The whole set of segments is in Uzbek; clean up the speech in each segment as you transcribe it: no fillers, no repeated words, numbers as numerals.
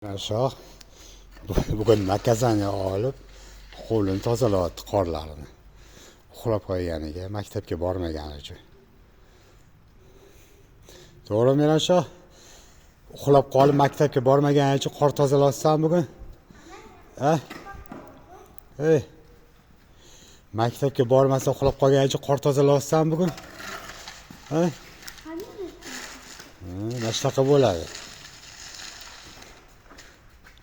Shoh bugun makazani olib, qo'lini tozalayapti qorlarini. Uxlab qo'yganiga, maktabga bormagani uchun. To'g'rimi, Shoh? Uxlab qolib maktabga bormagani uchun qor tozalayapsan bugun? Ha? Ey. Maktabga bormasa uxlab qolgani uchun qor tozalayapsan bugun? Ha? Mana shunaqa bo'ladi.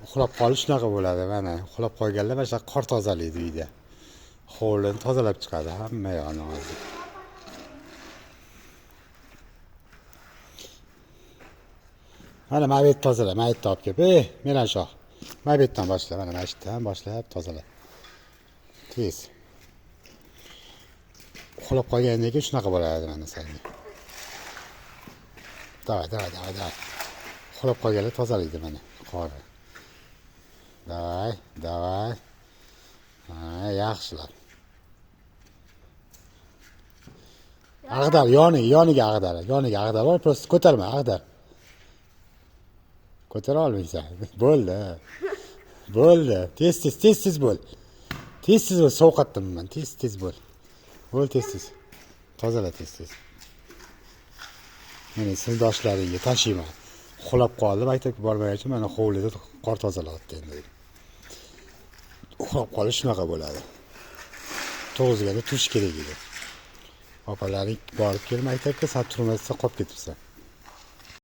Uxlab qolish shunaqa bo'ladi, mana. Uxlab qolganlar mana shu qor tozalaydi uyda. Hovlini tozalab chiqadi hamma yoqni hozir. Mana mabet tozala, mabet olib kelib. Mena Shoh. Mabetdan boshla, mana mashitdan boshlab tozala. Tez. Uxlab qolgandan keyin shunaqa bo'ladi mana senga. Davay. Uxlab qolganlar tozalaydi mana qorni. Davay. Ha, yaxshilab. Ag'dar, yoniga ag'dar. Prosta ko'tarma, ag'dar. Ko'tara olmaysan. Bo'ldi. Tez bo'l. Tez bo'l, sovqatdim. Tez bo'l. Bo'l tez. Tozala tez. Meni sinfdoshlaringga tashiyma. Uxlab qoldi, maktabga bormagani uchun mana hovlida qor tozalayapti endi. Uxlab qolish shunaqa bo'ladi. 9:00 ga turish kerak edi. Opalaring borib kel maktabga, sen turmasdan qolib ketibsan.